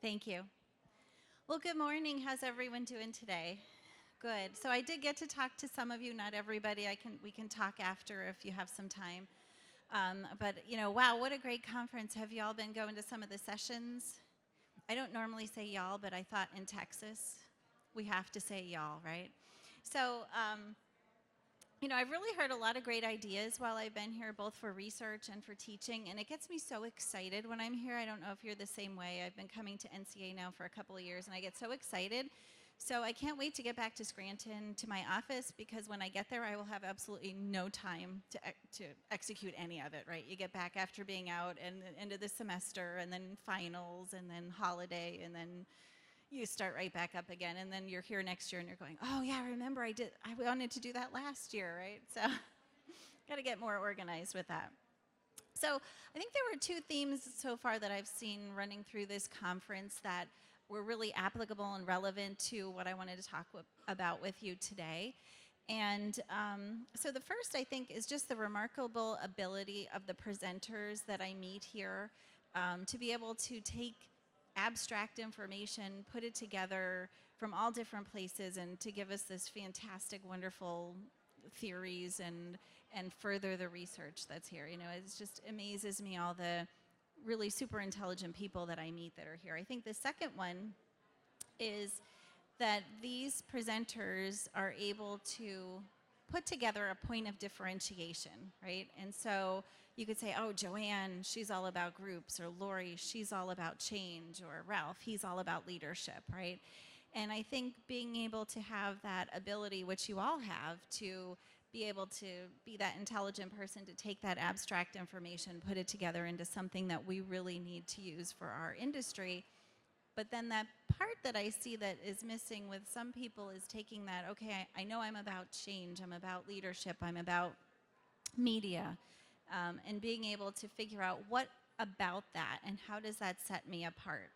Thank you. Well, good morning. How's everyone doing today? Good. So I did get to talk to some of you, not everybody. We can talk after if you have some time. But wow, what a great conference. Have y'all been going to some of the sessions? I don't normally say y'all, but I thought in Texas we have to say y'all, right? So I've really heard a lot of great ideas while I've been here, both for research and for teaching, and it gets me so excited when I'm here. I don't know if you're the same way. I've been coming to NCA now for a couple of years, and I get so excited. So I can't wait to get back to Scranton, to my office, because when I get there, I will have absolutely no time to execute any of it, right? You get back after being out, and the end of the semester, and then finals, and then holiday, and then you start right back up again, and then you're here next year and you're going, oh yeah, remember I wanted to do that last year, right? So got to get more organized with that. So I think there were two themes so far that I've seen running through this conference that were really applicable and relevant to what I wanted to talk about with you today. And so the first, I think, is just the remarkable ability of the presenters that I meet here to be able to take abstract information, put it together from all different places, and to give us this fantastic, wonderful theories and further the research that's here. It just amazes me, all the really super intelligent people that I meet that are here. I think the second one is that these presenters are able to put together a point of differentiation, right? And so you could say, oh, Joanne, she's all about groups, or Lori, she's all about change, or Ralph, he's all about leadership, right? And I think being able to have that ability, which you all have, to be able to be that intelligent person, to take that abstract information, put it together into something that we really need to use for our industry. But then that part that I see that is missing with some people is taking that, okay, I know I'm about change, I'm about leadership, I'm about media, and being able to figure out what about that and how does that set me apart,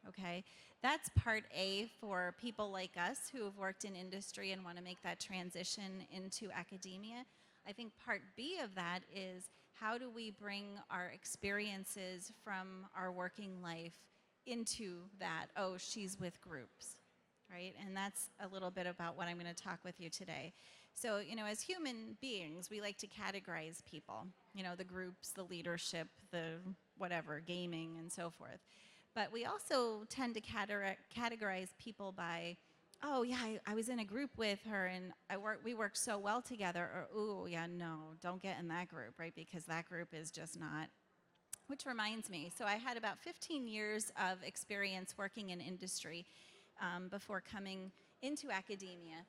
okay? That's part A for people like us who have worked in industry and want to make that transition into academia. I think part B of that is how do we bring our experiences from our working life into that, oh, she's with groups, right? And that's a little bit about what I'm going to talk with you today. So, as human beings, we like to categorize people, the groups, the leadership, the whatever, gaming, and so forth. But we also tend to categorize people by, oh, yeah, I was in a group with her, and we worked so well together, or, oh, yeah, no, don't get in that group, right? Because that group is just not. Which reminds me, so I had about 15 years of experience working in industry before coming into academia.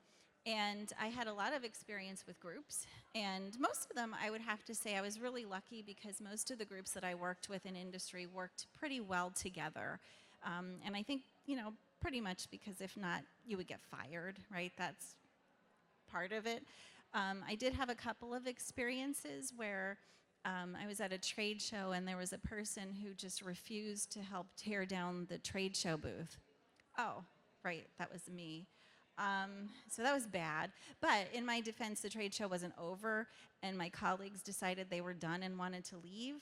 And I had a lot of experience with groups. And most of them, I would have to say, I was really lucky because most of the groups that I worked with in industry worked pretty well together. And I think, pretty much because if not, you would get fired, right? That's part of it. I did have a couple of experiences where I was at a trade show and there was a person who just refused to help tear down the trade show booth. Oh, right, that was me. So that was bad. But in my defense, the trade show wasn't over and my colleagues decided they were done and wanted to leave.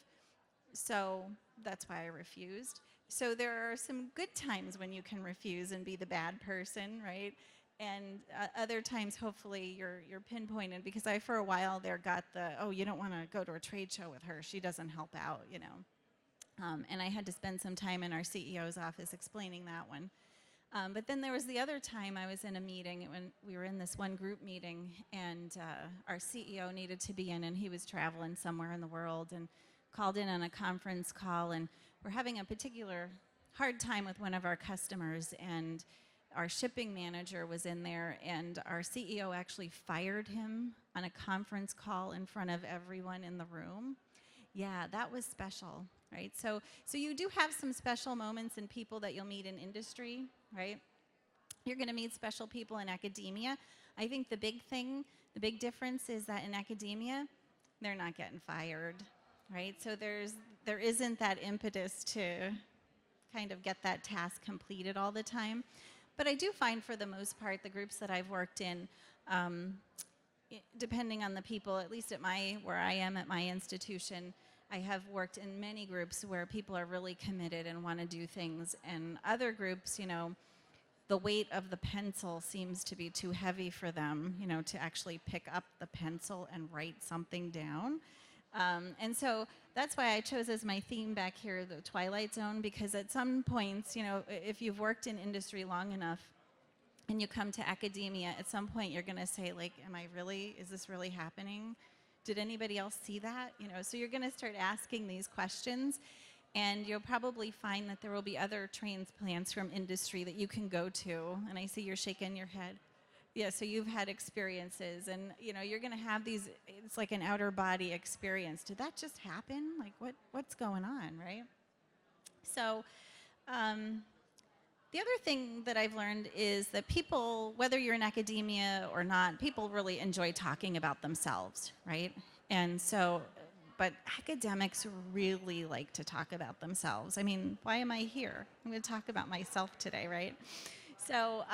So that's why I refused. So there are some good times when you can refuse and be the bad person, right? And other times, hopefully, you're pinpointed, because I, for a while there, got the, oh, you don't want to go to a trade show with her. She doesn't help out, And I had to spend some time in our CEO's office explaining that one. But then there was the other time I was in a meeting when we were in this one group meeting, and our CEO needed to be in, and he was traveling somewhere in the world and called in on a conference call, and we're having a particular hard time with one of our customers, and our shipping manager was in there, and our CEO actually fired him on a conference call in front of everyone in the room. Yeah, that was special, right? So you do have some special moments in people that you'll meet in industry, right? You're going to meet special people in academia. I think the big difference is that in academia, they're not getting fired, right? So there isn't that impetus to kind of get that task completed all the time. But I do find, for the most part, the groups that I've worked in, depending on the people, at least at where I am at my institution, I have worked in many groups where people are really committed and want to do things, and other groups, the weight of the pencil seems to be too heavy for them, to actually pick up the pencil and write something down. And so that's why I chose as my theme back here the Twilight Zone, because at some points, if you've worked in industry long enough and you come to academia, at some point you're going to say, like, is this really happening? Did anybody else see that? So you're going to start asking these questions, and you'll probably find that there will be other transplants from industry that you can go to. And I see you're shaking your head. Yeah, so you've had experiences, and you're going to have these. It's like an outer body experience. Did that just happen? Like, what's going on, right? So, the other thing that I've learned is that people, whether you're in academia or not, people really enjoy talking about themselves, right? And so, but academics really like to talk about themselves. I mean, why am I here? I'm going to talk about myself today, right? So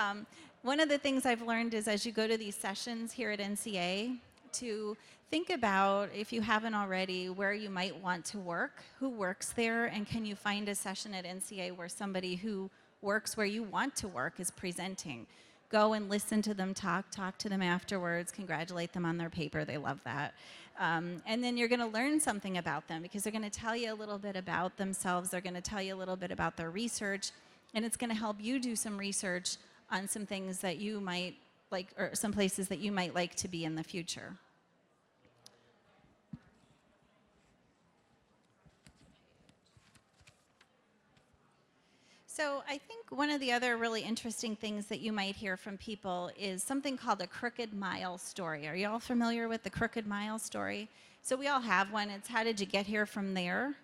one of the things I've learned is, as you go to these sessions here at NCA, to think about, if you haven't already, where you might want to work, who works there, and can you find a session at NCA where somebody who works where you want to work is presenting. Go and listen to them talk to them afterwards, congratulate them on their paper, they love that. And then you're going to learn something about them, because they're going to tell you a little bit about themselves, they're going to tell you a little bit about their research, and it's going to help you do some research on some things that you might like, or some places that you might like to be in the future. So I think one of the other really interesting things that you might hear from people is something called a crooked mile story. Are you all familiar with the crooked mile story? So we all have one. It's how did you get here from there,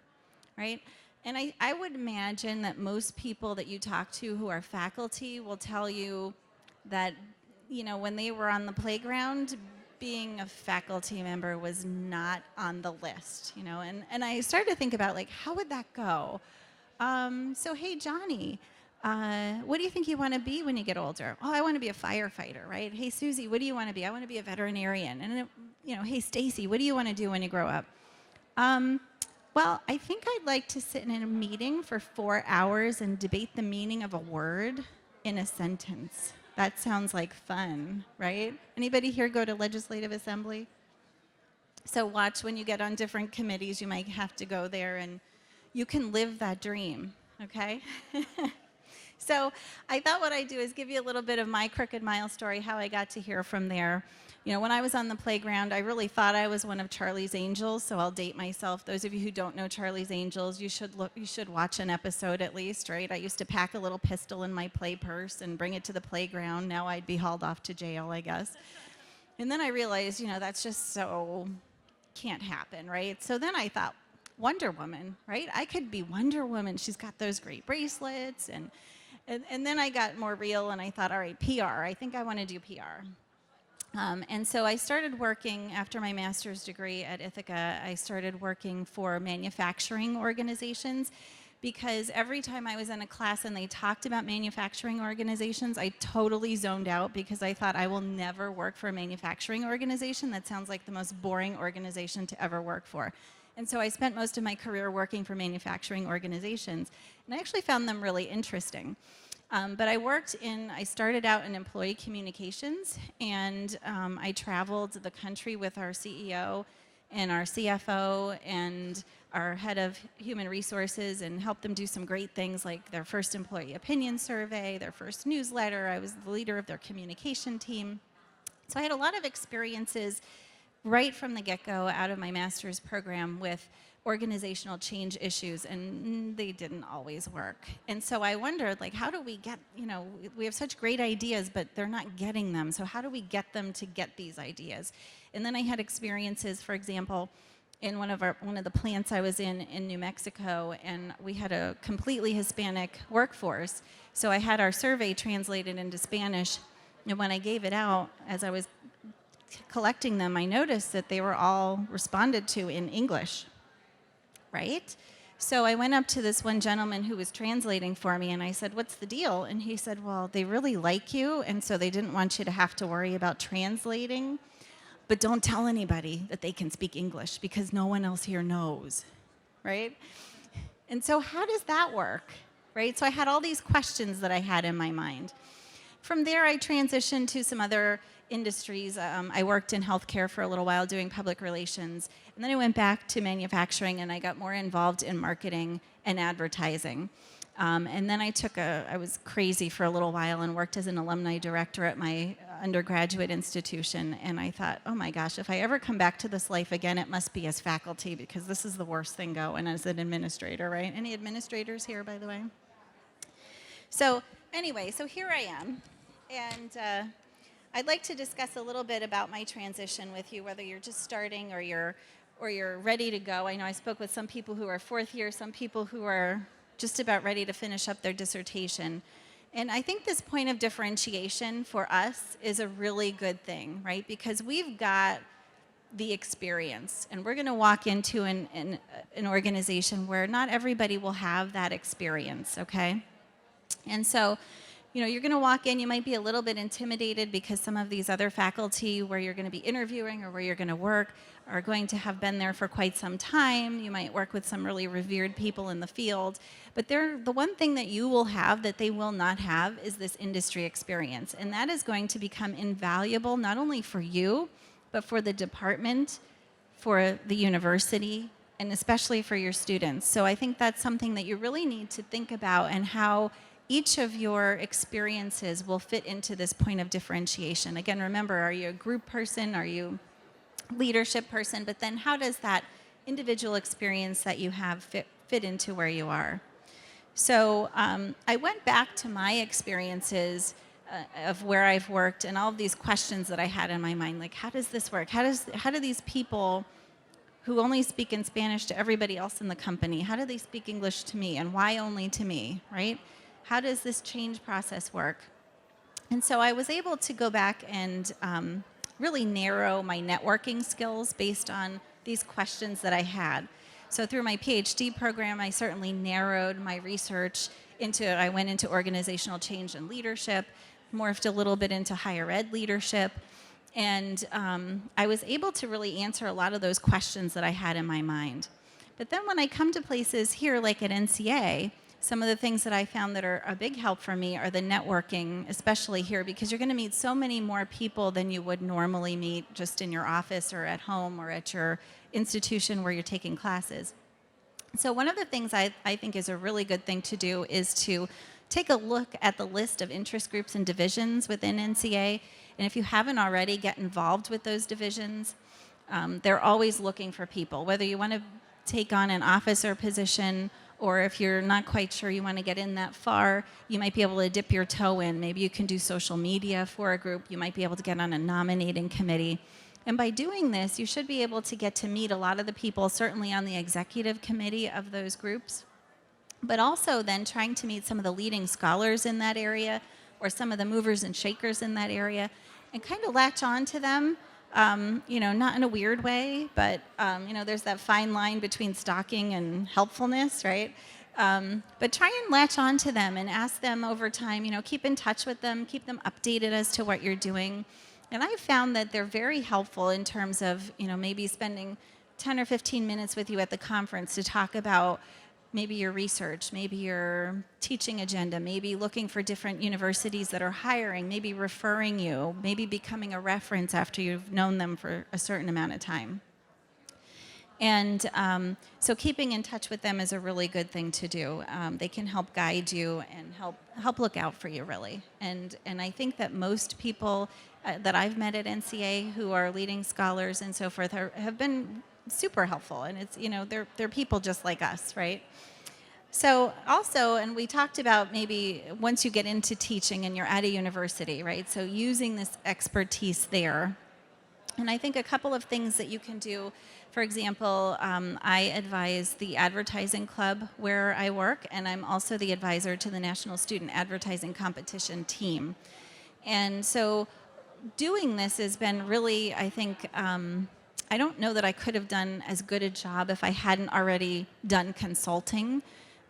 right? And I would imagine that most people that you talk to who are faculty will tell you that, when they were on the playground, being a faculty member was not on the list, and I started to think about, like, how would that go? So, hey, Johnny, what do you think you want to be when you get older? Oh, I want to be a firefighter, right? Hey, Susie, what do you want to be? I want to be a veterinarian. And, hey, Stacy, what do you want to do when you grow up? Well, I think I'd like to sit in a meeting for 4 hours and debate the meaning of a word in a sentence. That sounds like fun, right? Anybody here go to legislative assembly? So watch, when you get on different committees, you might have to go there, and you can live that dream, okay? So I thought what I'd do is give you a little bit of my crooked mile story, how I got to here from there. When I was on the playground, I really thought I was one of Charlie's Angels, so I'll date myself. Those of you who don't know Charlie's Angels, you should watch an episode at least, right? I used to pack a little pistol in my play purse and bring it to the playground. Now I'd be hauled off to jail, I guess. And then I realized, that's just so can't happen, right? So then I thought, Wonder Woman, right? I could be Wonder Woman. She's got those great bracelets. And then I got more real, and I thought, all right, PR. I think I want to do PR. And so I started working, after my master's degree at Ithaca, I started working for manufacturing organizations, because every time I was in a class and they talked about manufacturing organizations, I totally zoned out, because I thought I will never work for a manufacturing organization. That sounds like the most boring organization to ever work for. And so I spent most of my career working for manufacturing organizations, and I actually found them really interesting. But I started out in employee communications, and I traveled the country with our CEO and our CFO and our head of human resources, and helped them do some great things like their first employee opinion survey, their first newsletter. I was the leader of their communication team. So I had a lot of experiences right from the get-go out of my master's program with organizational change issues, and they didn't always work. And so I wondered, like, how do we get, we have such great ideas, but they're not getting them. So how do we get them to get these ideas? And then I had experiences, for example, in one of the plants I was in New Mexico, and we had a completely Hispanic workforce. So I had our survey translated into Spanish, and when I gave it out, as I was collecting them, I noticed that they were all responded to in English, right? So I went up to this one gentleman who was translating for me, and I said, what's the deal? And he said, well, they really like you, and so they didn't want you to have to worry about translating, but don't tell anybody that they can speak English, because no one else here knows. right? And so how does that work, right? So I had all these questions that I had in my mind. From there, I transitioned to some other industries. I worked in healthcare for a little while doing public relations. And then I went back to manufacturing and I got more involved in marketing and advertising. And then I was crazy for a little while and worked as an alumni director at my undergraduate institution. And I thought, oh my gosh, if I ever come back to this life again, it must be as faculty because this is the worst thing going as an administrator, right? Any administrators here, by the way? So anyway, so here I am. And I'd like to discuss a little bit about my transition with you, whether you're just starting or you're ready to go. I know I spoke with some people who are fourth year, some people who are just about ready to finish up their dissertation. And I think this point of differentiation for us is a really good thing, right? Because we've got the experience, and we're going to walk into an organization where not everybody will have that experience, okay? And so, you know, you're going to walk in, you might be a little bit intimidated because some of these other faculty where you're going to be interviewing or where you're going to work are going to have been there for quite some time. You might work with some really revered people in the field. But the one thing that you will have that they will not have is this industry experience. And that is going to become invaluable not only for you, but for the department, for the university, and especially for your students. So I think that's something that you really need to think about, and how each of your experiences will fit into this point of differentiation. Again, remember, are you a group person? Are you a leadership person? But then how does that individual experience that you have fit into where you are? So I went back to my experiences of where I've worked and all of these questions that I had in my mind, like, how does this work? How do these people who only speak in Spanish to everybody else in the company, how do they speak English to me, and why only to me, right? How does this change process work? And so I was able to go back and really narrow my networking skills based on these questions that I had. So through my PhD program, I certainly narrowed my research I went into organizational change and leadership, morphed a little bit into higher ed leadership, and I was able to really answer a lot of those questions that I had in my mind. But then when I come to places here like at NCA, some of the things that I found that are a big help for me are the networking, especially here, because you're going to meet so many more people than you would normally meet just in your office or at home or at your institution where you're taking classes. So one of the things I think is a really good thing to do is to take a look at the list of interest groups and divisions within NCA. And if you haven't already, get involved with those divisions. They're always looking for people, whether you want to take on an officer position, or if you're not quite sure you want to get in that far, you might be able to dip your toe in. Maybe you can do social media for a group. You might be able to get on a nominating committee. And by doing this, you should be able to get to meet a lot of the people, certainly on the executive committee of those groups, but also then trying to meet some of the leading scholars in that area or some of the movers and shakers in that area and kind of latch on to them. Not in a weird way, but, there's that fine line between stalking and helpfulness, right? But try and latch on to them and ask them over time, keep in touch with them, keep them updated as to what you're doing. And I've found that they're very helpful in terms of, maybe spending 10 or 15 minutes with you at the conference to talk about maybe your research, maybe your teaching agenda, maybe looking for different universities that are hiring, maybe referring you, maybe becoming a reference after you've known them for a certain amount of time. And so keeping in touch with them is a really good thing to do. They can help guide you and help look out for you, really. And I think that most people that I've met at NCA who are leading scholars and so forth have been super helpful. And it's, they're people just like us, right? So also, and we talked about maybe once you get into teaching and you're at a university, right? So using this expertise there. And I think a couple of things that you can do, for example, I advise the advertising club where I work, and I'm also the advisor to the National Student Advertising Competition team. And so doing this has been really, I think, I don't know that I could have done as good a job if I hadn't already done consulting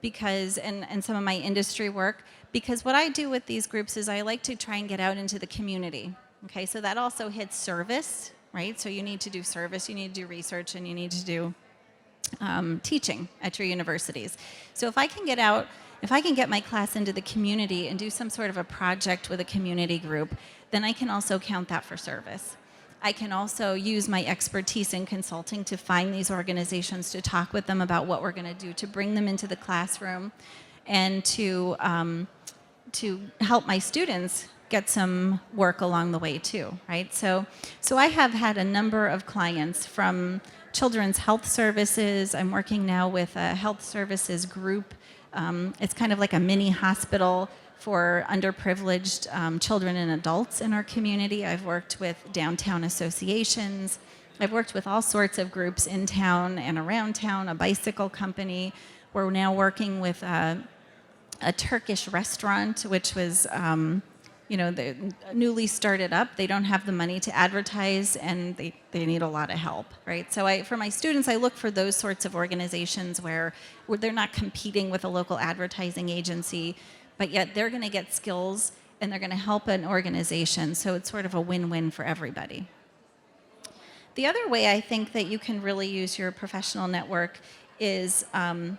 and some of my industry work, because what I do with these groups is I like to try and get out into the community. Okay, so that also hits service, right? So you need to do service, you need to do research, and you need to do teaching at your universities. So if I can get out, if I can get my class into the community and do some sort of a project with a community group, then I can also count that for service. I can also use my expertise in consulting to find these organizations, to talk with them about what we're going to do, to bring them into the classroom, and to help my students get some work along the way too, right? So I have had a number of clients from Children's Health Services. I'm working now with a health services group. It's kind of like a mini hospital for underprivileged children and adults in our community. I've worked with downtown associations. I've worked with all sorts of groups in town and around town, a bicycle company. We're now working with a Turkish restaurant, which was newly started up. They don't have the money to advertise, and they need a lot of help, right? So for my students, I look for those sorts of organizations where they're not competing with a local advertising agency, but yet they're going to get skills and they're going to help an organization. So it's sort of a win-win for everybody. The other way I think that you can really use your professional network is in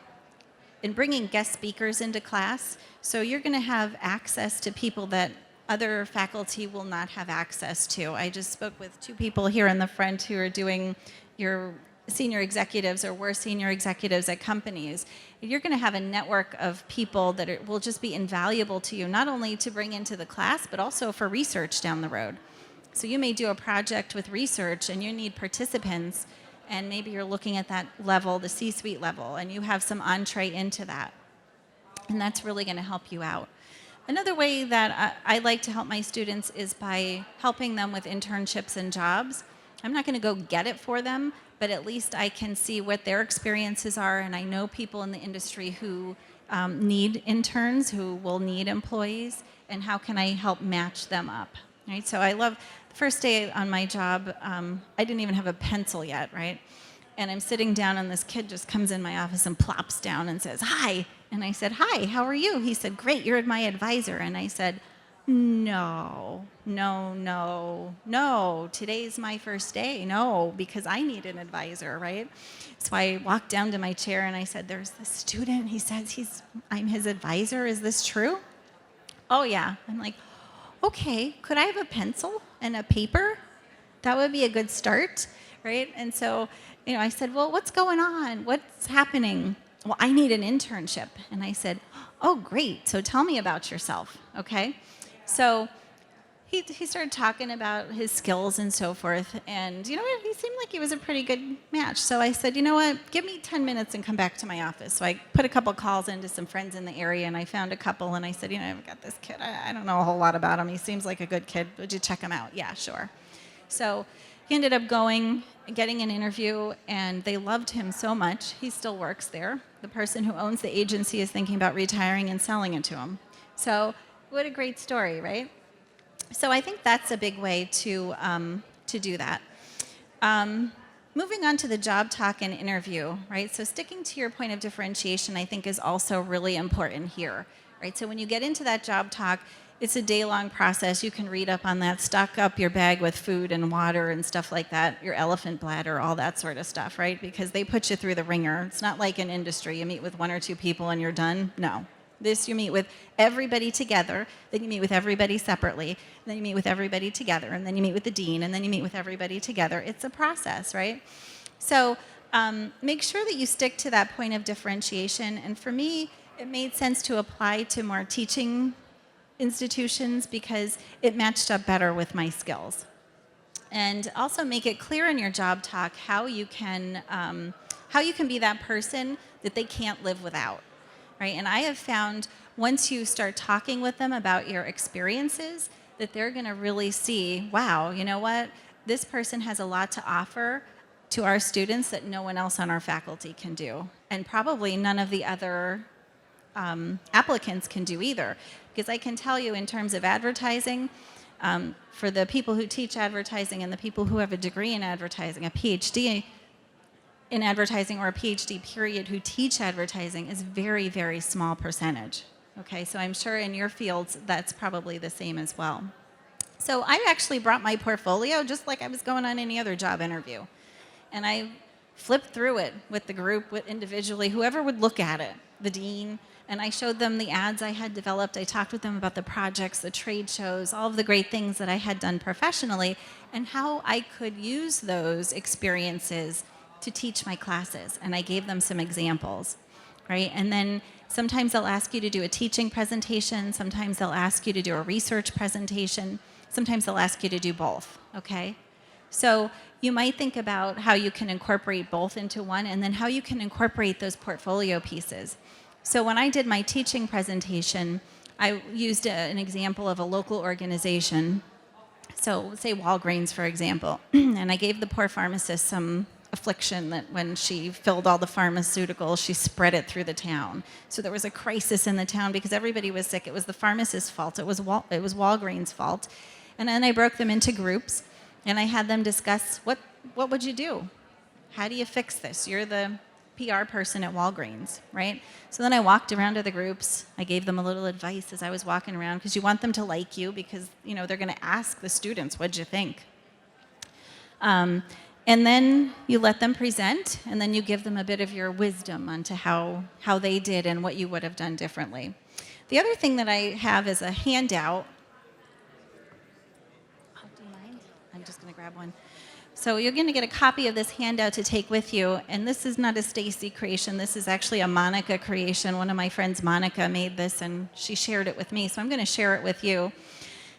bringing guest speakers into class. So you're going to have access to people that other faculty will not have access to. I just spoke with 2 people here in the front who are doing your senior executives or were senior executives at companies. You're going to have a network of people that will just be invaluable to you, not only to bring into the class, but also for research down the road. So you may do a project with research and you need participants, and maybe you're looking at that level, the C-suite level, and you have some entree into that. And that's really going to help you out. Another way that I like to help my students is by helping them with internships and jobs. I'm not going to go get it for them, but at least I can see what their experiences are, and I know people in the industry who need interns, who will need employees, and how can I help match them up, right? So I love, the first day on my job, I didn't even have a pencil yet, right? And I'm sitting down, and this kid just comes in my office and plops down and says, "Hi." And I said, "Hi, how are you?" He said, "Great, you're my advisor." And I said, no, today's my first day. No, because I need an advisor, right? So I walked down to my chair and I said, "There's this student. He says I'm his advisor. Is this true?" "Oh, yeah." I'm like, "Okay, could I have a pencil and a paper? That would be a good start," right? And so, I said, "Well, what's going on? What's happening?" "Well, I need an internship." And I said, "Oh, great. So tell me about yourself." Okay. So he started talking about his skills and so forth. And you know what? He seemed like he was a pretty good match. So I said, "You know what? Give me 10 minutes and come back to my office." So I put a couple calls into some friends in the area, and I found a couple. And I said, "I've got this kid. I don't know a whole lot about him. He seems like a good kid. Would you check him out?" "Yeah, sure." So he ended up getting an interview, and they loved him so much. He still works there. The person who owns the agency is thinking about retiring and selling it to him. So what a great story, right? So I think that's a big way to do that. Moving on to the job talk and interview, right? So sticking to your point of differentiation, I think, is also really important here, right? So when you get into that job talk, it's a day-long process. You can read up on that, stock up your bag with food and water and stuff like that, your elephant bladder, all that sort of stuff, right? Because they put you through the ringer. It's not like in industry. You meet with 1 or 2 people and you're done. No. This, you meet with everybody together, then you meet with everybody separately, then you meet with everybody together, and then you meet with the dean, and then you meet with everybody together. It's a process, right? So make sure that you stick to that point of differentiation. And for me, it made sense to apply to more teaching institutions because it matched up better with my skills. And also make it clear in your job talk how you can be that person that they can't live without, right? And I have found once you start talking with them about your experiences, that they're going to really see, wow, you know what? This person has a lot to offer to our students that no one else on our faculty can do, and probably none of the other applicants can do either. Because I can tell you, in terms of advertising, for the people who teach advertising and the people who have a degree in advertising, a PhD in advertising or a PhD period who teach advertising is very, very small percentage. Okay, so I'm sure in your fields that's probably the same as well. So I actually brought my portfolio just like I was going on any other job interview. And I flip through it with the group, with individually, whoever would look at it, the dean, and I showed them the ads I had developed. I talked with them about the projects, the trade shows, all of the great things that I had done professionally, and how I could use those experiences to teach my classes. And I gave them some examples, right? And then sometimes they'll ask you to do a teaching presentation. Sometimes they'll ask you to do a research presentation. Sometimes they'll ask you to do both, okay? So you might think about how you can incorporate both into one, and then how you can incorporate those portfolio pieces. So when I did my teaching presentation, I used an example of a local organization. So say Walgreens, for example, and I gave the poor pharmacist some affliction that when she filled all the pharmaceuticals, she spread it through the town. So there was a crisis in the town because everybody was sick. It was the pharmacist's fault. It was Walgreens' fault. And then I broke them into groups, and I had them discuss what would you do? How do you fix this? You're the PR person at Walgreens, right? So then I walked around to the groups. I gave them a little advice as I was walking around, because you want them to like you, because they're going to ask the students, what'd you think? And then you let them present, and then you give them a bit of your wisdom onto how they did and what you would have done differently. The other thing that I have is a handout. Oh, do you mind? I'm just going to grab one. So you're going to get a copy of this handout to take with you, and this is not a Stacy creation. This is actually a Monica creation. One of my friends, Monica, made this, and she shared it with me, so I'm going to share it with you.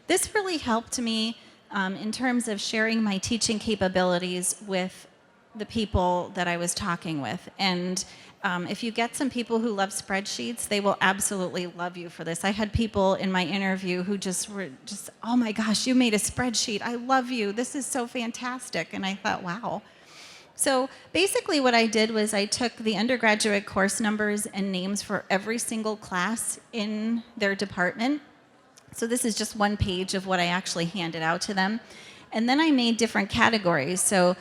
This really helped me in terms of sharing my teaching capabilities with the people that I was talking with. And if you get some people who love spreadsheets, they will absolutely love you for this. I had people in my interview who were oh my gosh, you made a spreadsheet. I love you. This is so fantastic. And I thought, wow. So basically what I did was I took the undergraduate course numbers and names for every single class in their department. So this is just one page of what I actually handed out to them. And then I made different categories. So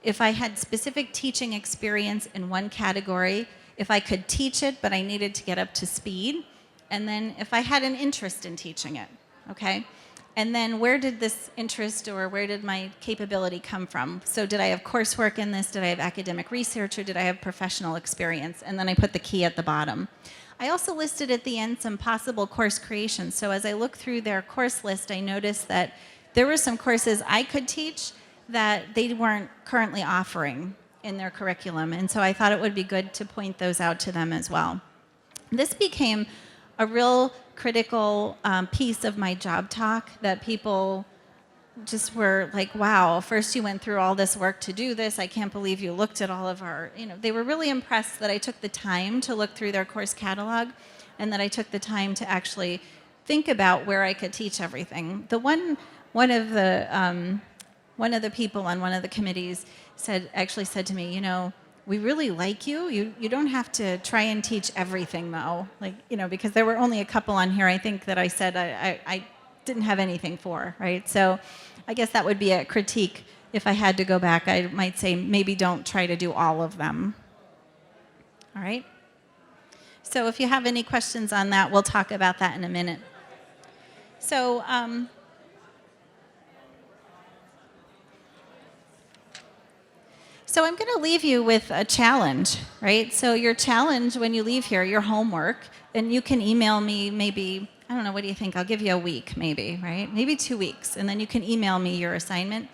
if I had specific teaching experience in one category, if I could teach it, but I needed to get up to speed, and then if I had an interest in teaching it, okay? And then where did this interest or where did my capability come from? So did I have coursework in this? Did I have academic research, or did I have professional experience? And then I put the key at the bottom. I also listed at the end some possible course creations. So as I looked through their course list, I noticed that there were some courses I could teach that they weren't currently offering in their curriculum. And so I thought it would be good to point those out to them as well. This became a real critical piece of my job talk that people just were like, wow, first you went through all this work to do this. I can't believe you looked at all of our, they were really impressed that I took the time to look through their course catalog, and that I took the time to actually think about where I could teach everything. One of the people on one of the committees actually said to me, we really like you. You don't have to try and teach everything, though. Because there were only a couple on here, I think, that I said I didn't have anything for, right? So I guess that would be a critique. If I had to go back, I might say maybe don't try to do all of them. All right? So if you have any questions on that, we'll talk about that in a minute. So I'm going to leave you with a challenge, right? So your challenge when you leave here, your homework, and you can email me maybe, I don't know, what do you think? I'll give you a week maybe, right? Maybe 2 weeks, and then you can email me your assignment.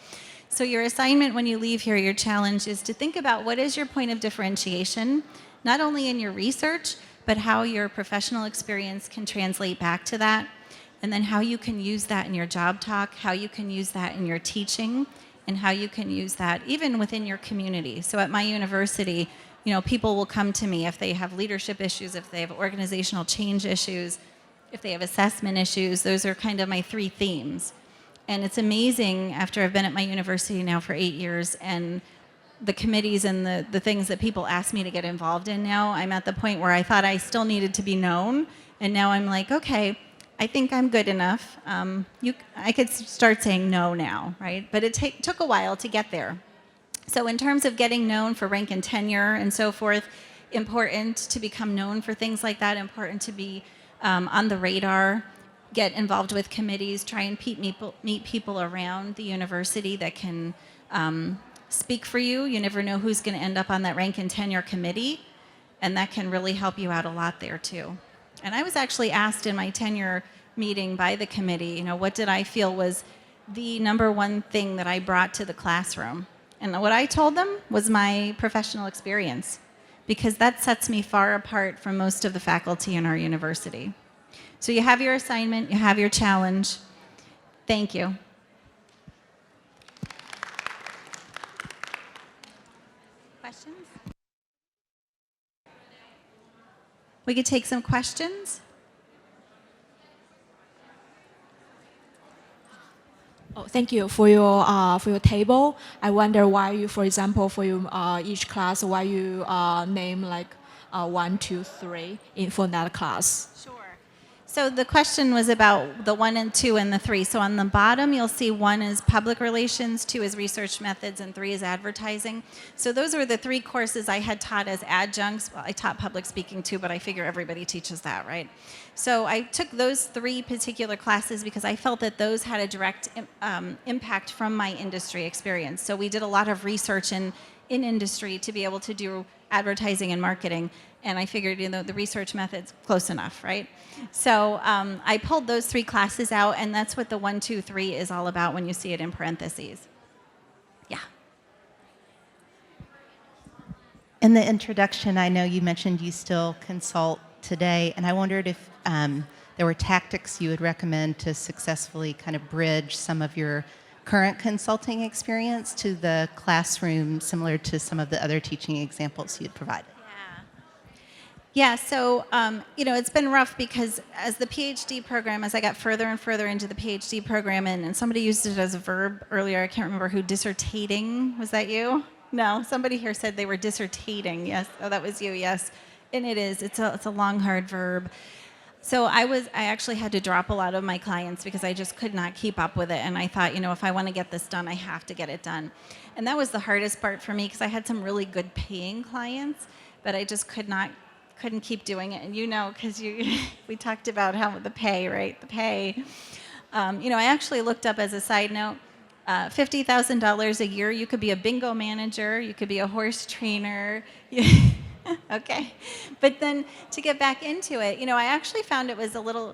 So your assignment when you leave here, your challenge is to think about what is your point of differentiation, not only in your research, but how your professional experience can translate back to that, and then how you can use that in your job talk, how you can use that in your teaching, and how you can use that even within your community. So at my university, people will come to me if they have leadership issues, if they have organizational change issues, if they have assessment issues. Those are kind of my 3 themes. And it's amazing, after I've been at my university now for 8 years, and the committees and the things that people ask me to get involved in now, I'm at the point where I thought I still needed to be known, and now I'm like, okay, I think I'm good enough. I could start saying no now, right? But it took a while to get there. So in terms of getting known for rank and tenure and so forth, important to become known for things like that, important to be on the radar, get involved with committees, try and meet people around the university that can speak for you. You never know who's going to end up on that rank and tenure committee, and that can really help you out a lot there too. And I was actually asked in my tenure meeting by the committee, what did I feel was the number one thing that I brought to the classroom? And what I told them was my professional experience, because that sets me far apart from most of the faculty in our university. So you have your assignment, you have your challenge. Thank you. Questions? We could take some questions. Oh, thank you for your table. I wonder why you, for example, for your each class, why you name like 1, 2, 3 for that class. Sure. So the question was about the 1 and 2 and the 3. So on the bottom, you'll see 1 is public relations, 2 is research methods, and 3 is advertising. So those were the 3 courses I had taught as adjuncts. Well, I taught public speaking too, but I figure everybody teaches that, right? So I took those 3 particular classes because I felt that those had a direct impact from my industry experience. So we did a lot of research in industry to be able to do advertising and marketing. And I figured, the research method's close enough, right? So I pulled those 3 classes out, and that's what the 1, 2, 3 is all about when you see it in parentheses. Yeah. In the introduction, I know you mentioned you still consult today, and I wondered if there were tactics you would recommend to successfully kind of bridge some of your current consulting experience to the classroom, similar to some of the other teaching examples you'd provided. Yeah, so, it's been rough because as the PhD program, as I got further and further into the PhD program, and somebody used it as a verb earlier, I can't remember who, dissertating, was that you? No, somebody here said they were dissertating, yes. Oh, that was you, yes. And it is, it's a long, hard verb. So I actually had to drop a lot of my clients because I just could not keep up with it. And I thought, if I want to get this done, I have to get it done. And that was the hardest part for me because I had some really good paying clients, but I just couldn't keep doing it. And because we talked about how the pay, right? The pay. I actually looked up as a side note, $50,000 a year, you could be a bingo manager, you could be a horse trainer. Okay. But then to get back into it, I actually found it was a little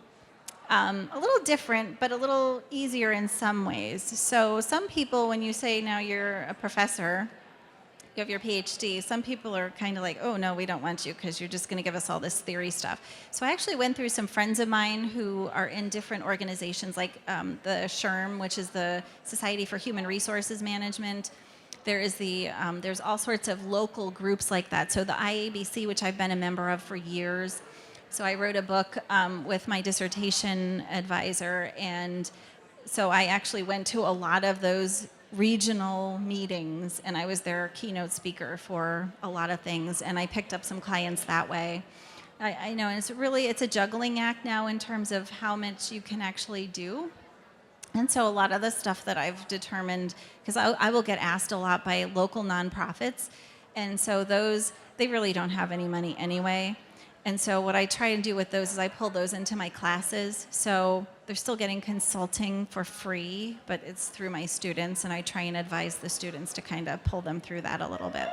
different, but a little easier in some ways. So some people, when you say now you're a professor, you have your PhD, some people are kind of like, oh, no, we don't want you because you're just going to give us all this theory stuff. So I actually went through some friends of mine who are in different organizations like the SHRM, which is the Society for Human Resources Management. There's all sorts of local groups like that. So the IABC, which I've been a member of for years. So I wrote a book with my dissertation advisor, and so I actually went to a lot of those regional meetings, and I was their keynote speaker for a lot of things, and I picked up some clients that way. I know, and it's a juggling act now in terms of how much you can actually do. And so a lot of the stuff that I've determined, because I will get asked a lot by local nonprofits, and so they really don't have any money anyway. And so what I try and do with those is I pull those into my classes. So they're still getting consulting for free, but it's through my students, and I try and advise the students to kind of pull them through that a little bit.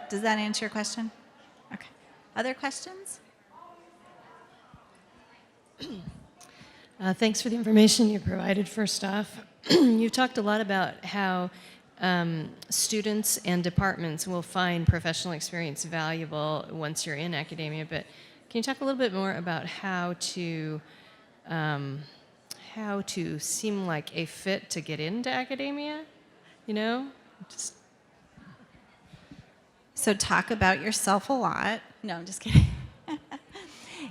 Does that answer your question? Okay. Other questions? Thanks for the information you provided, first off. You've talked a lot about how students and departments will find professional experience valuable once you're in academia, but can you talk a little bit more about how to seem like a fit to get into academia? So talk about yourself a lot. No, I'm just kidding.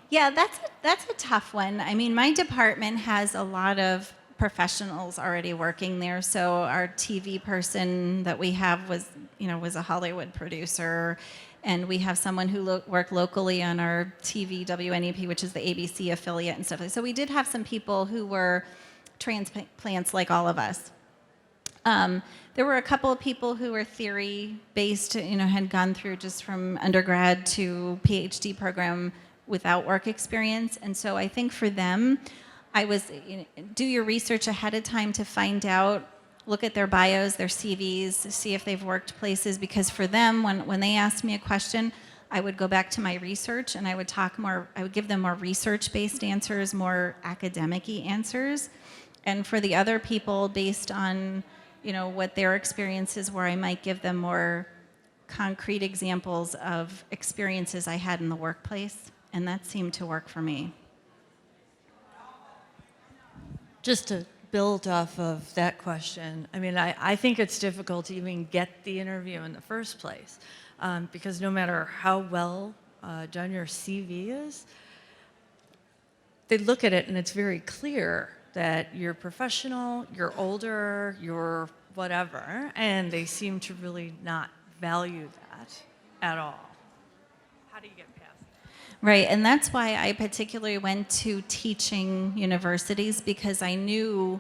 Yeah, that's a tough one. I mean, my department has a lot of professionals already working there. So our TV person that we have was a Hollywood producer, and we have someone who worked locally on our TV WNEP, which is the ABC affiliate and stuff. So we did have some people who were transplants like all of us. There were a couple of people who were theory-based, had gone through just from undergrad to PhD program without work experience. And so I think for them, do your research ahead of time to find out look at their bios, their CVs, see if they've worked places, because for them, when they asked me a question, I would go back to my research and I would give them more research-based answers, more academic-y answers. And for the other people, based on, what their experiences were, I might give them more concrete examples of experiences I had in the workplace, and that seemed to work for me. Just to build off of that question, I mean, I think it's difficult to even get the interview in the first place, because no matter how well done your CV is, they look at it and it's very clear that you're professional, you're older, you're whatever, and they seem to really not value that at all. How do you get past that? Right, and that's why I particularly went to teaching universities, because I knew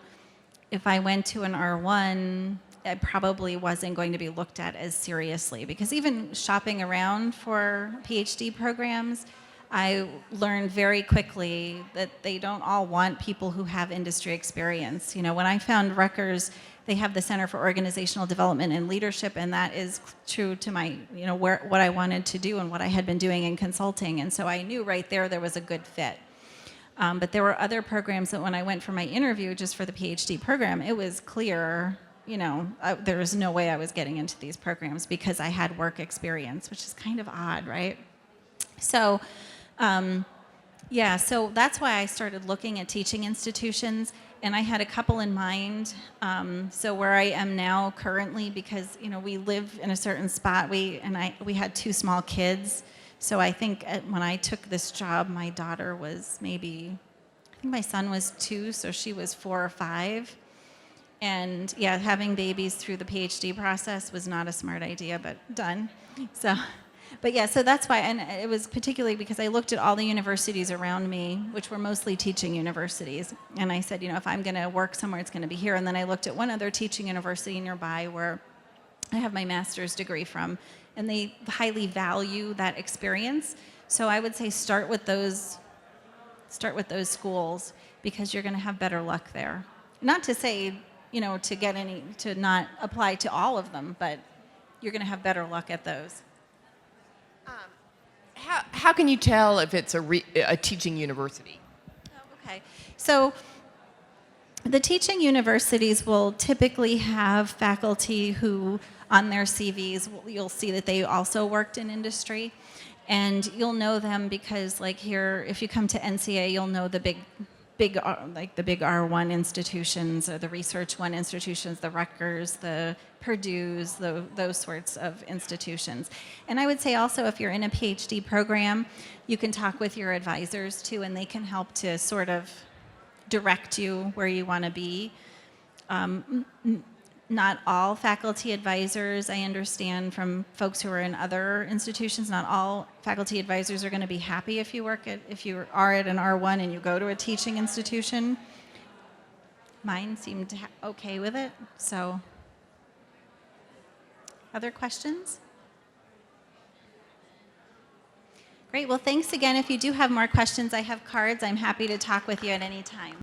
if I went to an R1, I probably wasn't going to be looked at as seriously. Because even shopping around for PhD programs, I learned very quickly that they don't all want people who have industry experience. When I found Rutgers, they have the Center for Organizational Development and Leadership, and that is true to my, what I wanted to do and what I had been doing in consulting. And so I knew right there was a good fit. But there were other programs that when I went for my interview just for the PhD program, it was clear, there was no way I was getting into these programs because I had work experience, which is kind of odd, right? So, so that's why I started looking at teaching institutions, and I had a couple in mind. So where I am now currently, because we live in a certain spot, we had 2 small kids. So I think when I took this job, my daughter was I think my son was 2, so she was 4 or 5. And yeah, having babies through the PhD process was not a smart idea, but done. So that's why, and it was particularly because I looked at all the universities around me, which were mostly teaching universities, and I said, if I'm going to work somewhere, it's going to be here. And then I looked at one other teaching university nearby where I have my master's degree from, and they highly value that experience. So I would say start with those schools, because you're going to have better luck there. Not to say, to not apply to all of them, but you're going to have better luck at those. How can you tell if it's a teaching university? Okay. So the teaching universities will typically have faculty who, on their CVs, you'll see that they also worked in industry. And you'll know them because, like here, if you come to NCA, you'll know the big R1 institutions, or the Research 1 institutions, the Rutgers, the Purdue's, those sorts of institutions. And I would say also, if you're in a PhD program, you can talk with your advisors too, and they can help to sort of direct you where you want to be. Not all faculty advisors, I understand from folks who are in other institutions, not all faculty advisors are going to be happy if you are at an R1 and you go to a teaching institution. Mine seemed okay with it. So, other questions? Great. Well, thanks again. If you do have more questions, I have cards. I'm happy to talk with you at any time.